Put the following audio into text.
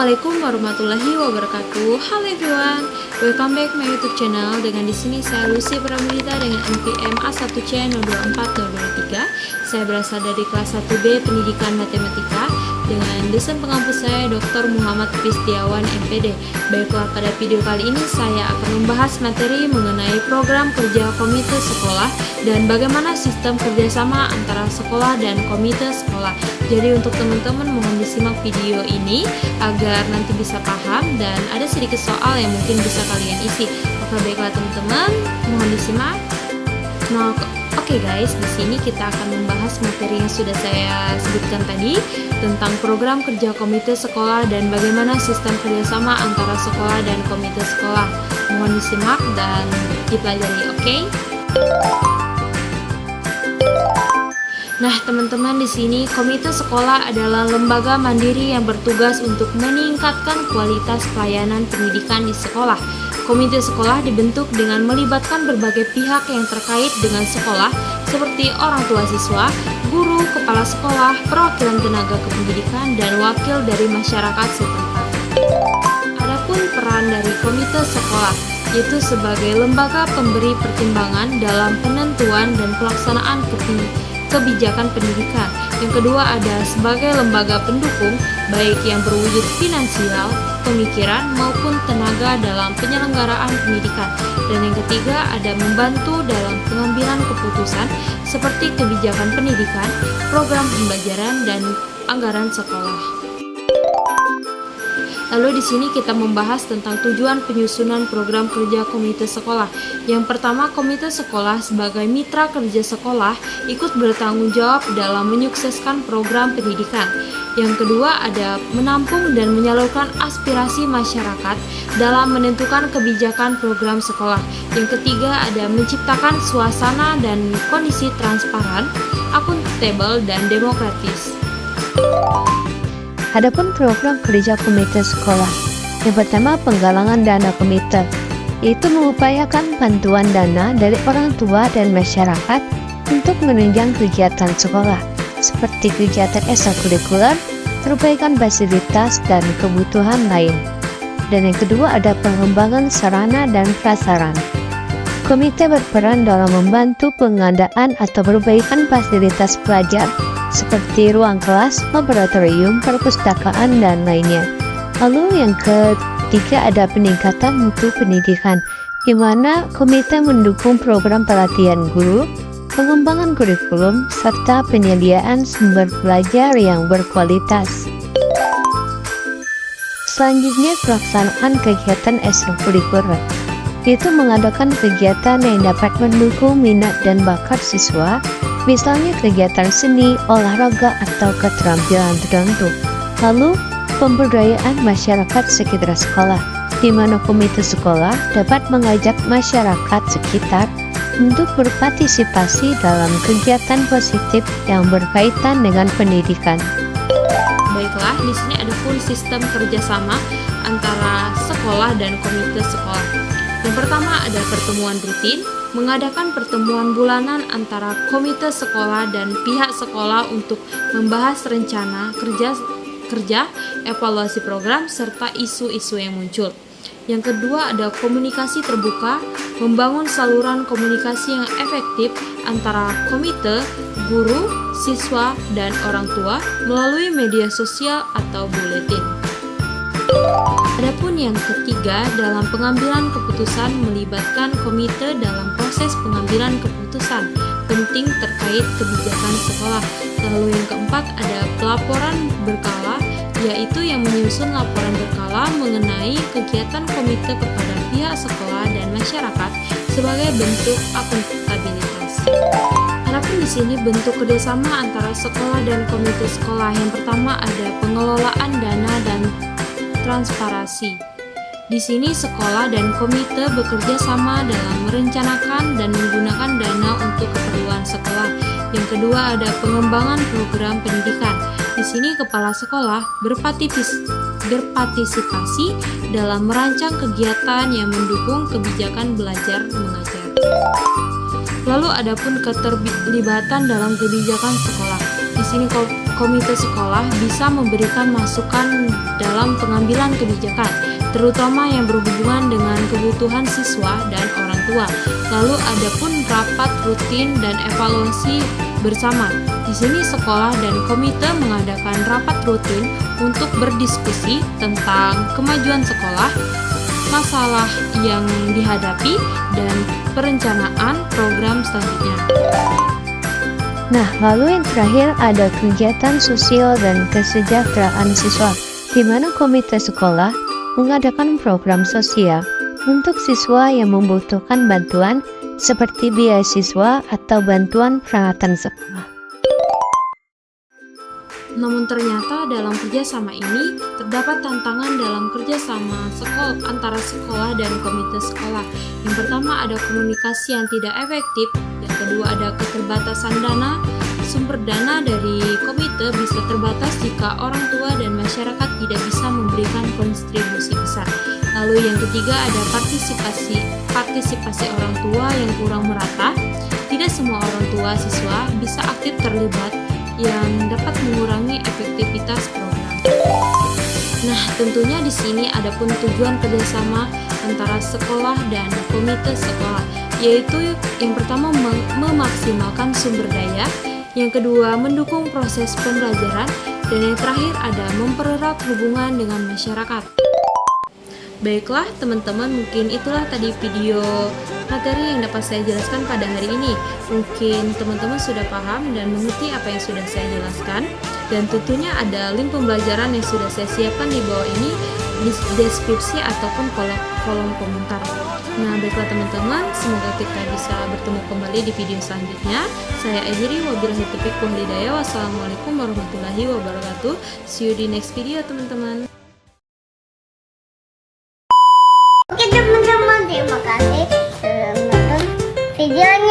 Assalamualaikum warahmatullahi wabarakatuh. Halo everyone, welcome back my YouTube channel. Dengan di sini saya Lucy Pramudita dengan NPM A1C024023. Saya berasal dari kelas 1B Pendidikan Matematika dengan dosen pengampu saya Dr. Muhammad Kristiawan MPD. Baiklah, pada video kali ini saya akan membahas materi mengenai program kerja komite sekolah dan bagaimana sistem kerjasama antara sekolah dan komite sekolah. Jadi untuk teman-teman mohon disimak video ini agar nanti bisa paham dan ada sedikit soal yang mungkin bisa kalian isi. Oke, baiklah teman-teman, mohon disimak. Nah, oke guys, di sini kita akan membahas materi yang sudah saya sebutkan tadi tentang program kerja komite sekolah dan bagaimana sistem kerjasama antara sekolah dan komite sekolah. Mohon disimak dan dipelajari, oke? Nah, teman-teman, di sini komite sekolah adalah lembaga mandiri yang bertugas untuk meningkatkan kualitas pelayanan pendidikan di sekolah. Komite sekolah dibentuk dengan melibatkan berbagai pihak yang terkait dengan sekolah seperti orang tua siswa, guru, kepala sekolah, perwakilan tenaga kependidikan, dan wakil dari masyarakat setempat. Adapun peran dari komite sekolah yaitu sebagai lembaga pemberi pertimbangan dalam penentuan dan pelaksanaan kebijakan pendidikan. Yang kedua ada sebagai lembaga pendukung baik yang berwujud finansial, pemikiran maupun tenaga dalam penyelenggaraan pendidikan. Dan yang ketiga ada membantu dalam pengambilan keputusan seperti kebijakan pendidikan, program pembelajaran dan anggaran sekolah. Lalu di sini kita membahas tentang tujuan penyusunan program kerja komite sekolah. Yang pertama, komite sekolah sebagai mitra kerja sekolah ikut bertanggung jawab dalam menyukseskan program pendidikan. Yang kedua ada menampung dan menyalurkan aspirasi masyarakat dalam menentukan kebijakan program sekolah. Yang ketiga ada menciptakan suasana dan kondisi transparan, akuntabel dan demokratis. Adapun program kerja komite sekolah, yang pertama penggalangan dana komite, yaitu mengupayakan bantuan dana dari orang tua dan masyarakat untuk menunjang kegiatan sekolah, seperti kegiatan ekstrakurikuler, perbaikan fasilitas, dan kebutuhan lain. Dan yang kedua ada pengembangan sarana dan prasarana. Komite berperan dalam membantu pengadaan atau perbaikan fasilitas pelajar, seperti ruang kelas, laboratorium, perpustakaan, dan lainnya. Lalu yang ketiga ada peningkatan mutu pendidikan, di mana komite mendukung program pelatihan guru, pengembangan kurikulum, serta penyediaan sumber belajar yang berkualitas. Selanjutnya pelaksanaan kegiatan ekstrakurikuler, yaitu mengadakan kegiatan yang dapat mendukung minat dan bakat siswa, misalnya kegiatan seni, olahraga, atau keterampilan tertentu. Lalu, pemberdayaan masyarakat sekitar sekolah, di mana komite sekolah dapat mengajak masyarakat sekitar untuk berpartisipasi dalam kegiatan positif yang berkaitan dengan pendidikan. Baiklah, di sini ada pun sistem kerjasama antara sekolah dan komite sekolah. Yang pertama ada pertemuan rutin, mengadakan pertemuan bulanan antara komite sekolah dan pihak sekolah untuk membahas rencana kerja, evaluasi program, serta isu-isu yang muncul. Yang kedua ada komunikasi terbuka, membangun saluran komunikasi yang efektif antara komite, guru, siswa, dan orang tua melalui media sosial atau buletin. Adapun yang ketiga, dalam pengambilan keputusan melibatkan komite dalam proses pengambilan keputusan penting terkait kebijakan sekolah. Lalu yang keempat ada pelaporan berkala, yaitu yang menyusun laporan berkala mengenai kegiatan komite kepada pihak sekolah dan masyarakat sebagai bentuk akuntabilitas. Adapun di sini bentuk kerjasama antara sekolah dan komite sekolah. Yang pertama ada pengelolaan dana dan transparansi. Di sini sekolah dan komite bekerja sama dalam merencanakan dan menggunakan dana untuk keperluan sekolah. Yang kedua ada pengembangan program pendidikan. Di sini kepala sekolah berpartisipasi dalam merancang kegiatan yang mendukung kebijakan belajar mengajar. Lalu adapun keterlibatan dalam kebijakan sekolah. Di sini komite sekolah bisa memberikan masukan dalam pengambilan kebijakan, terutama yang berhubungan dengan kebutuhan siswa dan orang tua. Lalu ada pun rapat rutin dan evaluasi bersama. Di sini sekolah dan komite mengadakan rapat rutin untuk berdiskusi tentang kemajuan sekolah, masalah yang dihadapi, dan perencanaan program selanjutnya. Nah, lalu yang terakhir ada kegiatan sosial dan kesejahteraan siswa, di mana komite sekolah mengadakan program sosial untuk siswa yang membutuhkan bantuan seperti beasiswa atau bantuan peralatan sekolah. Namun ternyata dalam kerjasama ini terdapat tantangan dalam kerjasama antara sekolah dan komite sekolah. Yang pertama ada komunikasi yang tidak efektif, yang kedua ada keterbatasan dana. Sumber dana dari komite bisa terbatas jika orang tua dan masyarakat tidak bisa memberikan kontribusi besar. Lalu yang ketiga ada partisipasi orang tua yang kurang merata. Tidak semua orang tua siswa bisa aktif terlibat, yang dapat mengurangi efektivitas program. Nah, tentunya di sini ada pun tujuan kerjasama antara sekolah dan komite sekolah, yaitu yang pertama memaksimalkan sumber daya, yang kedua mendukung proses pembelajaran, dan yang terakhir ada mempererat hubungan dengan masyarakat. Baiklah teman-teman, mungkin itulah tadi video materi yang dapat saya jelaskan pada hari ini. Mungkin teman-teman sudah paham dan mengerti apa yang sudah saya jelaskan. Dan tentunya ada link pembelajaran yang sudah saya siapkan di bawah ini di deskripsi ataupun kolom komentar. Nah, baiklah teman-teman, semoga kita bisa bertemu kembali di video selanjutnya. Saya akhiri, wabillahi taufiq wal hidayah. Wassalamualaikum warahmatullahi wabarakatuh. See you di next video teman-teman. Oke teman-teman, terima kasih sudah menonton videonya.